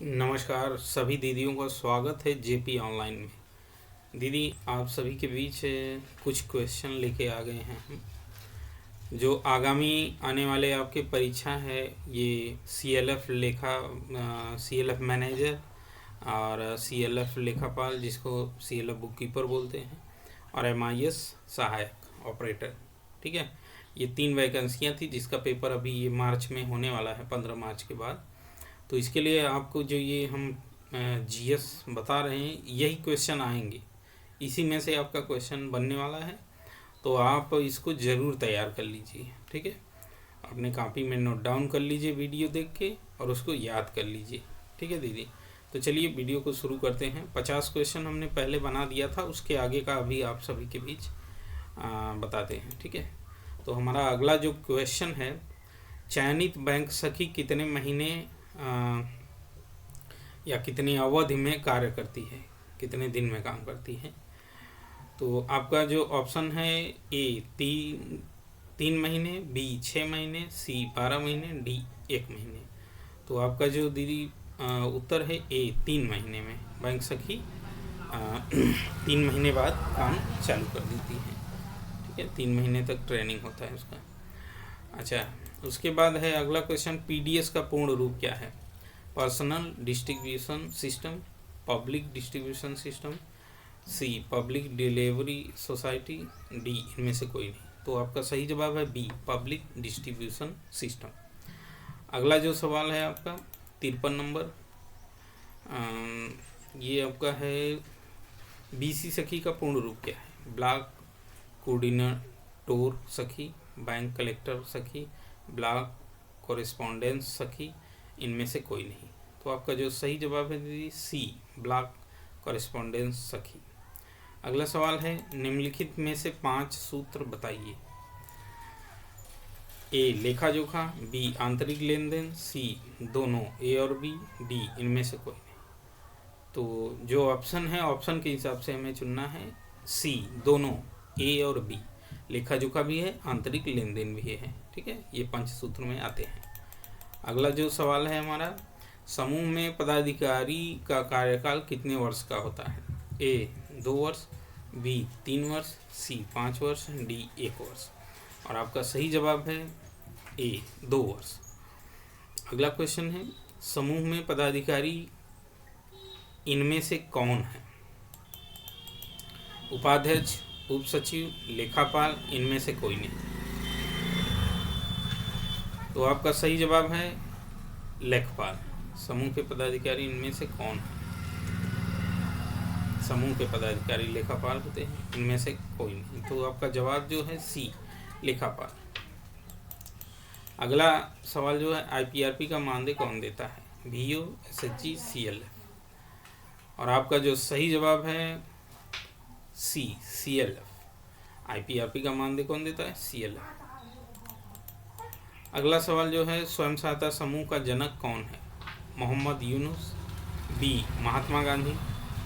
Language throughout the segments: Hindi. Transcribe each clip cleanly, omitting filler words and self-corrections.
नमस्कार सभी दीदियों का स्वागत है जेपी ऑनलाइन में। दीदी आप सभी के बीच कुछ क्वेश्चन लेके आ गए हैं हम, जो आगामी आने वाले आपके परीक्षा है। ये सीएलएफ सीएलएफ मैनेजर और सीएलएफ लेखापाल, जिसको सीएलएफ बुक कीपर बोलते हैं, और एमआईएस सहायक ऑपरेटर। ठीक है, ये 3 वैकेंसियाँ थी जिसका पेपर अभी ये मार्च में होने वाला है, 15 मार्च के बाद। तो इसके लिए आपको जो ये हम जीएस बता रहे हैं, यही क्वेश्चन आएंगे, इसी में से आपका क्वेश्चन बनने वाला है। तो आप इसको ज़रूर तैयार कर लीजिए। ठीक है, अपने कॉपी में नोट डाउन कर लीजिए वीडियो देख के, और उसको याद कर लीजिए। ठीक है दीदी, तो चलिए वीडियो को शुरू करते हैं। 50 क्वेश्चन हमने पहले बना दिया था, उसके आगे का अभी आप सभी के बीच बताते हैं। ठीक है, तो हमारा अगला जो क्वेश्चन है, चयनित बैंक सखी कितने महीने या कितनी अवधि में कार्य करती है, कितने दिन में काम करती है। तो आपका जो ऑप्शन है, ए 3 महीने, बी 6 महीने, सी 12 महीने, डी 1 महीने। तो आपका जो दीदी उत्तर है ए 3 महीने में बैंक सखी 3 महीने बाद काम चालू कर देती है। ठीक है, 3 महीने तक ट्रेनिंग होता है उसका। अच्छा, उसके बाद है अगला क्वेश्चन, पीडीएस का पूर्ण रूप क्या है। Personal distribution system, public distribution system, C public delivery society, D इनमें से कोई नहीं। तो आपका सही जवाब है बी, पब्लिक डिस्ट्रीब्यूशन सिस्टम। अगला जो सवाल है आपका 53 नंबर, ये आपका है बीसी सखी का पूर्ण रूप क्या है। ब्लॉक कोऑर्डिनेटर सखी, बैंक कलेक्टर सखी, ब्लॉक कॉरेस्पॉन्डेंस सखी, इनमें से कोई नहीं। तो आपका जो सही जवाब है दीदी सी, ब्लॉक कॉरेस्पॉन्डेंस सखी। अगला सवाल है, निम्नलिखित में से 5 सूत्र बताइए। ए लेखा जोखा, बी आंतरिक लेन देन, सी दोनों ए और बी, डी इनमें से कोई नहीं। तो जो ऑप्शन है, ऑप्शन के हिसाब से हमें चुनना है सी, दोनों ए और बी। लेखा जोखा भी है, आंतरिक लेन देन भी है। ठीक है, ये 5 सूत्र में आते हैं। अगला जो सवाल है हमारा, समूह में पदाधिकारी का कार्यकाल कितने वर्ष का होता है। ए 2 वर्ष, बी 3 वर्ष, सी 5 वर्ष, डी 1 वर्ष। और आपका सही जवाब है ए 2 वर्ष। अगला क्वेश्चन है, समूह में पदाधिकारी इनमें से कौन है। उपाध्यक्ष, उप सचिव, लेखापाल, इनमें से कोई नहीं। तो आपका सही जवाब है लेखपाल। समूह के पदाधिकारी इनमें से कौन है। समूह के पदाधिकारी लेखापाल होते हैं, इनमें से कोई नहीं। तो आपका जवाब जो है सी, लेखापाल। अगला सवाल जो है, आईपीआरपी का मानदेय कौन देता है। VO, SHG, CLF. और आपका जो सही जवाब है सी, सीएलएफ। आईपीआरपी का मानदेय कौन देता है, सीएलएफ। अगला सवाल जो है, स्वयं सहायता समूह का जनक कौन है। Mohammad Yunus, B Mahatma Gandhi,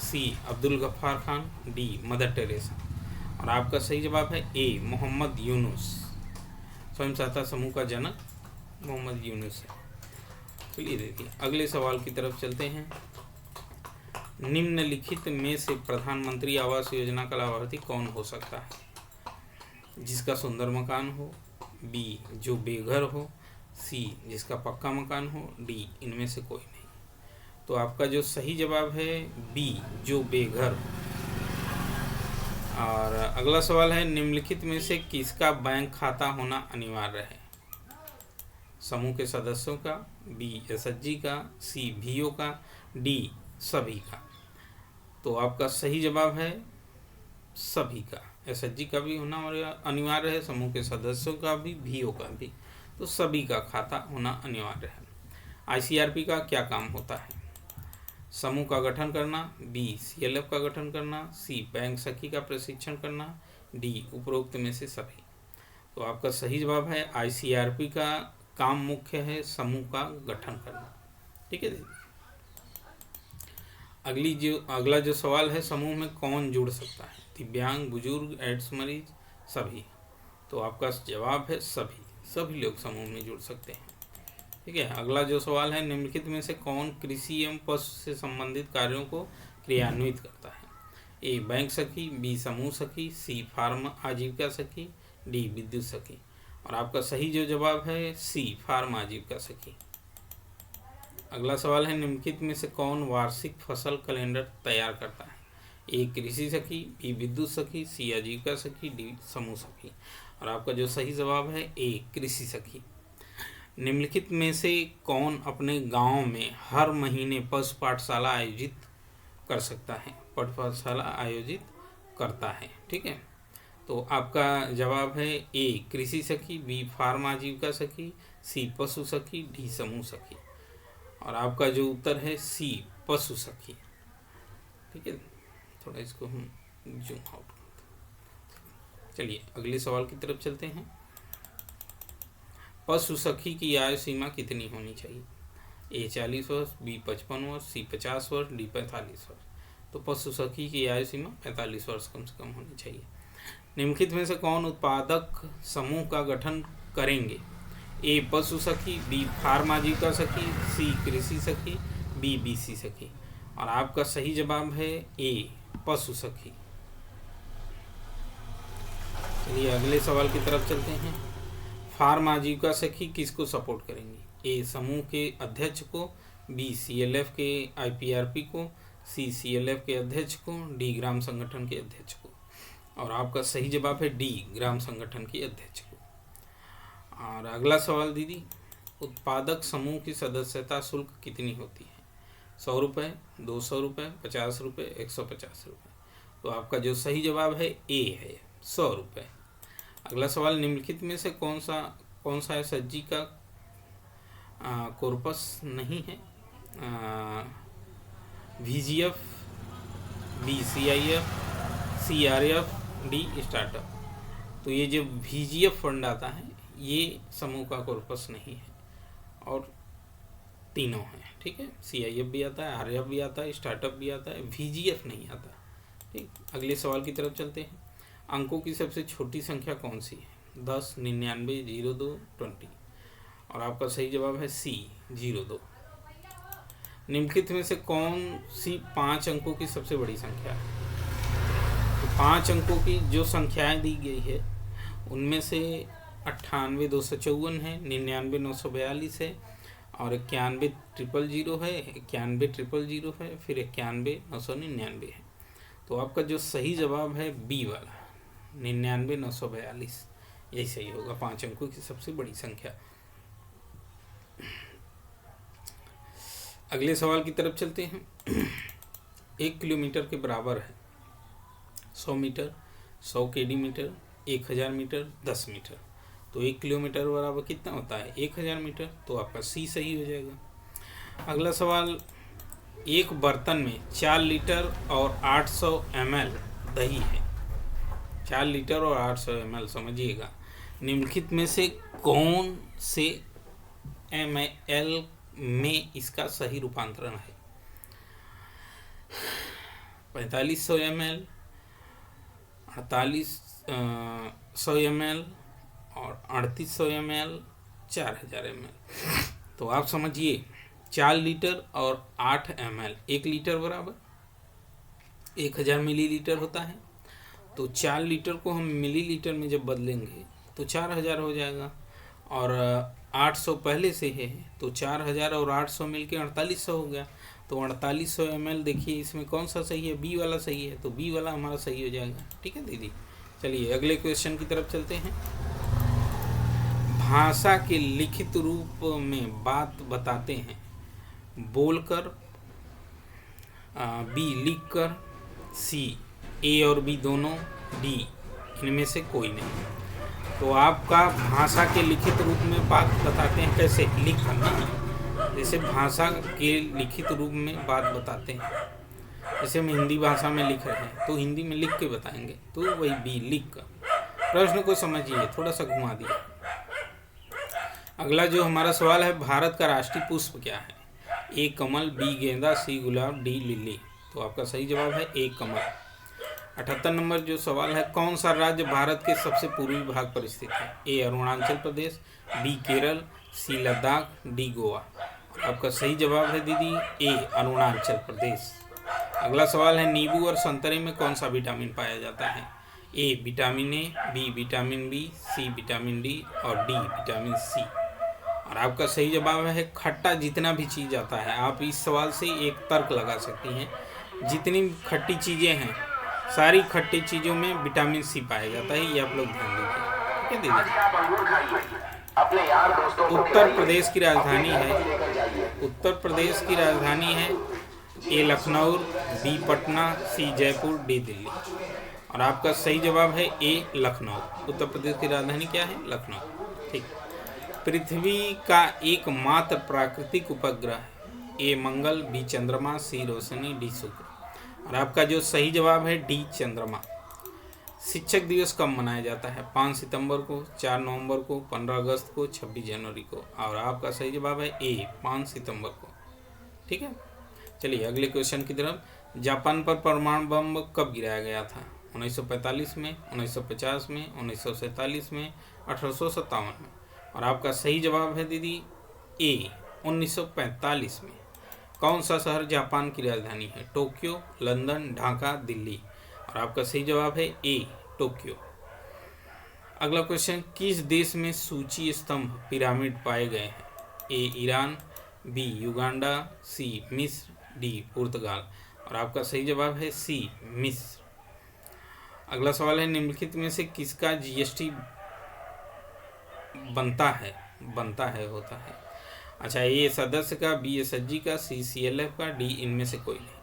C Abdul Ghaffar Khan, D Mother Teresa. और आपका सही जवाब है ए, मोहम्मद यूनुस। स्वयं सहायता समूह का जनक मोहम्मद यूनुस है। चलिए देखिए अगले सवाल की तरफ चलते हैं। निम्नलिखित में से प्रधानमंत्री आवास योजना का लाभार्थी कौन हो सकता है। जिसका सुंदर मकान हो, बी जो बेघर हो, सी जिसका पक्का मकान हो, डी इनमें से कोई नहीं। तो आपका जो सही जवाब है बी, जो बेघर हो। और अगला सवाल है, निम्नलिखित में से किसका बैंक खाता होना अनिवार्य है। समूह के सदस्यों का, बी एसएचजी का, सी वीओ का, डी सभी का। तो आपका सही जवाब है सभी का। एसएचजी का भी होना अनिवार्य है, समूह के सदस्यों का भी, वीओ का भी। तो सभी का खाता होना अनिवार्य है। आईसीआरपी का क्या काम होता है। समूह का गठन करना, बी सीएलएफ का गठन करना, सी बैंक सखी का प्रशिक्षण करना, डी उपरोक्त में से सभी। तो आपका सही जवाब है आईसीआरपी का काम मुख्य है समूह का गठन करना। ठीक है, अगला जो सवाल है, समूह में कौन जुड़ सकता है। दिव्यांग, बुजुर्ग, एड्स मरीज, सभी। तो आपका जवाब है सभी लोग समूह में जुड़ सकते हैं। ठीक है। अगला जो सवाल है, निम्नलिखित में से कौन कृषि एवं पशु से संबंधित कार्यों को क्रियान्वित करता है? ए बैंक सखी, बी समूह सखी, सी फार्म आजीविका सखी, डी विद्युत सखी। और आपका सही जो जवाब है सी फार्म आजीविका सखी। अगला सवाल है, निम्नलिखित में से कौन वार्षिक फसल कैलेंडर तैयार करता है? ए कृषि सखी, बी विद्युत सखी, सी आजीविका सखी, डी समूह सखी। और आपका जो सही जवाब है ए कृषि सखी। निम्नलिखित में से कौन अपने गांव में हर महीने पशु पाठशाला आयोजित कर सकता है? पशु पाठशाला आयोजित करता है, ठीक है। तो आपका जवाब है ए कृषि सखी, बी फार्म आजीविका सखी, सी पशु सखी, डी समूह सखी। और आपका जो उत्तर है सी पशु सखी, ठीक है। थोड़ा इसको हम जूम आउट करते हैं। चलिए अगले सवाल की तरफ चलते हैं। पशु सखी की आयु सीमा कितनी होनी चाहिए? ए 40 वर्ष, बी 55 वर्ष, सी 50 वर्ष, डी 45 वर्ष। तो पशु सखी की आयु सीमा 45 वर्ष कम से कम होनी चाहिए। निम्नलिखित में से कौन उत्पादक समूह का गठन करेंगे? ए पशु सखी, बी फार्म आजीविका सखी, सी कृषि सखी, बी बीसी सखी। और आपका सही जवाब है ए पशु सखी। चलिए अगले सवाल की तरफ चलते हैं। फार्म आजीविका सखी किसको सपोर्ट करेंगी? ए समूह के अध्यक्ष को, बी सीएलएफ के आईपीआरपी को, सी सीएलएफ के अध्यक्ष को, डी ग्राम संगठन के अध्यक्ष को। और आपका सही जवाब है डी ग्राम संगठन के अध्यक्ष को। और अगला सवाल दीदी, उत्पादक समूह की सदस्यता शुल्क कितनी होती है? 100 रुपये, 200 रुपये, 50 रुपये, 150 रुपये। तो आपका जो सही जवाब है ए है 100 रुपये। अगला सवाल, निम्नलिखित में से कौन सा एसएचजी का कॉर्पस नहीं है? VGF, B CIF, CRF, D startup. तो ये जो VGF फंड आता है ये समूह का कॉर्पस नहीं है, और तीनों हैं, ठीक है। CIF भी आता है, RF भी आता है, स्टार्टअप भी आता है, VGF नहीं आता, ठीक। अगले सवाल की तरफ चलते हैं। अंकों की सबसे छोटी संख्या कौन सी है? 10, 99, 02, 20। और आपका सही जवाब है सी 02। निम्नलिखित में से कौन सी 5 अंकों की सबसे बड़ी संख्या है? तो 5 अंकों की जो संख्याएं दी गई है उनमें से 98,254 है, 99,942 है, और 91,000 है, 91,000 है, फिर 91,999 है। तो आपका जो सही जवाब है बी वाला 99,942, यही सही होगा। 5 अंकों की सबसे बड़ी संख्या। अगले सवाल की तरफ चलते हैं। 1 किलोमीटर के बराबर है 100 metre, 100 km metre, 1000 metre, 10 metre. तो 1 किलोमीटर बराबर कितना होता है? 1000 मीटर। तो आपका सी सही हो जाएगा। अगला सवाल, एक बर्तन में 4 लीटर और 800 ml दही है। 4 लीटर और 800 ml, समझिएगा। निम्नलिखित में से कौन से ml में इसका सही रूपांतरण है? 4500 ml, 4800 ml और 3800 ml, 4000 ml। तो आप समझिए 4 लीटर और 8 ml, 1 लीटर बराबर 1000 मिलीलीटर होता है। तो 4 लीटर को हम मिलीलीटर में जब बदलेंगे तो 4000 हो जाएगा, और 800 पहले से है तो 4000 और 800 मिल के 4800 हो गया। तो 4800 ml, देखिए इसमें कौन सा सही है? बी वाला सही है, तो बी वाला हमारा सही हो जाएगा, ठीक है दीदी। चलिए अगले क्वेश्चन की तरफ चलते हैं। भाषा के लिखित रूप में बात बताते हैं, बोलकर, बी लिखकर, सी ए और बी दोनों, डी इनमें से कोई नहीं। तो आपका भाषा के लिखित रूप में बात बताते हैं कैसे? लिख कर। जैसे भाषा के लिखित रूप में बात बताते हैं, जैसे हम हिंदी भाषा में लिख रहे हैं तो हिंदी में लिख के बताएंगे, तो वही बी लिख कर। प्रश्न को समझिए, थोड़ा सा घुमा दिया। अगला जो हमारा सवाल है, भारत का राष्ट्रीय पुष्प क्या है? ए कमल, बी गेंदा, सी गुलाब, डी लिली। तो आपका सही जवाब है ए कमल। 78 नंबर जो सवाल है, कौन सा राज्य भारत के सबसे पूर्वी भाग पर स्थित है? ए अरुणाचल प्रदेश, बी केरल, सी लद्दाख, डी गोवा। आपका सही जवाब है दीदी ए अरुणाचल प्रदेश। अगला सवाल है नींबू और संतरे में कौन सा विटामिन पाया जाता है? A vitamin A, B vitamin B, C vitamin D और डी विटामिन सी। और आपका सही जवाब है खट्टा जितना भी चीज़ आता है, आप इस सवाल से एक तर्क लगा सकती हैं, जितनी खट्टी चीज़ें हैं सारी खट्टी चीज़ों में विटामिन सी पाया जाता है, ये आप लोग ध्यान दीजिए। ठीक है दीदी। उत्तर प्रदेश की राजधानी है ए लखनऊ, बी पटना, सी जयपुर, डी दिल्ली। और आपका सही जवाब है ए लखनऊ। उत्तर प्रदेश की राजधानी क्या है? लखनऊ। ठीक। पृथ्वी का एकमात्र प्राकृतिक उपग्रह, ए मंगल, बी चंद्रमा, सी रोशनी, डी शुक्र। और आपका जो सही जवाब है डी चंद्रमा। शिक्षक दिवस कब मनाया जाता है? 5 सितंबर को, 4 नवंबर को, 15 अगस्त को, 26 जनवरी को। और आपका सही जवाब है ए 5 सितंबर को। ठीक है, चलिए अगले क्वेश्चन की तरफ। जापान पर परमाणु बम कब गिराया गया था? 1945 में, 1950 में, 1947 में, 1857 में। और आपका सही जवाब है दीदी ए 1945 में। कौन सा शहर जापान की राजधानी है? Tokyo, London, Dhaka, Delhi. और आपका सही जवाब है ए टोक्यो। अगला क्वेश्चन, किस देश में सूची स्तंभ पिरामिड पाए गए हैं? ए ईरान, बी युगांडा, सी मिस्र, डी पुर्तगाल। और आपका सही जवाब है सी मिस्र। अगला सवाल है निम्नलिखित में से किसका जीएसटी बनता है होता है? अच्छा, ए सदस्य का, बी एसएचजी का, सी सीएलएफ का, डी इनमें से कोई नहीं।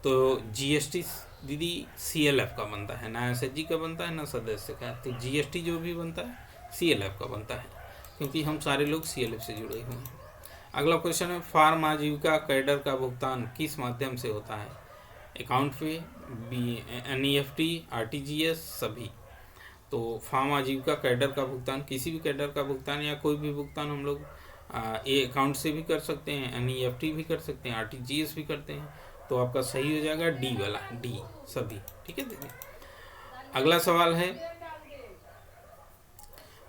तो जीएसटी दीदी सीएलएफ का बनता है, ना एसएचजी का बनता है ना सदस्य का। तो जीएसटी जो भी बनता है सीएलएफ का बनता है, क्योंकि हम सारे लोग सीएलएफ से जुड़े हुए हैं। अगला क्वेश्चन है फार्म आजीविका कैडर का भुगतान किस माध्यम से होता है? अकाउंट पे, बी एनईएफटी, आरटीजीएस, सभी। तो फार्म आजीविका कैडर का भुगतान, किसी भी कैडर का भुगतान या कोई भी भुगतान हम लोग ए अकाउंट से भी कर सकते हैं, एनईएफटी भी कर सकते हैं, आरटीजीएस भी करते हैं। तो आपका सही हो जाएगा डी वाला, डी सभी। ठीक है दीदी। अगला सवाल है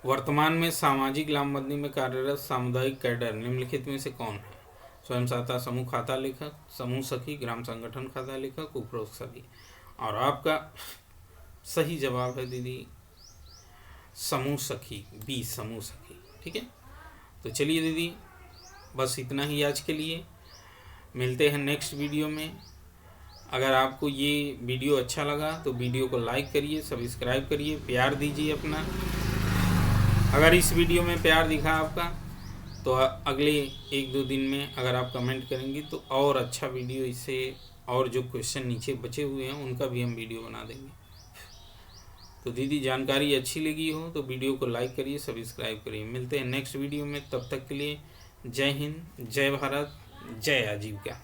वर्तमान में सामाजिक लामबंदी में कार्यरत सामुदायिक कैडर निम्नलिखित में से कौन है? स्वयं सहायता समूह खाता लेखक, समूह सखी, ग्राम संगठन खाता लेखक, उपरोक्त सभी। और आपका सही जवाब है दीदी समूह सखी, बी समूह सखी। ठीक है, तो चलिए दीदी बस इतना ही आज के लिए। मिलते हैं नेक्स्ट वीडियो में। अगर आपको ये वीडियो अच्छा लगा तो वीडियो को लाइक करिए, सब्सक्राइब करिए, प्यार दीजिए अपना। अगर इस वीडियो में प्यार दिखा आपका तो अगले 1-2 दिन में अगर आप कमेंट करेंगे तो और अच्छा वीडियो इससे, और जो क्वेश्चन नीचे बचे हुए हैं उनका भी हम वीडियो बना देंगे। तो दीदी जानकारी अच्छी लगी हो तो वीडियो को लाइक करिए, सब्सक्राइब करिए। मिलते हैं नेक्स्ट वीडियो में, तब तक के लिए जय हिंद, जय भारत, जय आजीविका।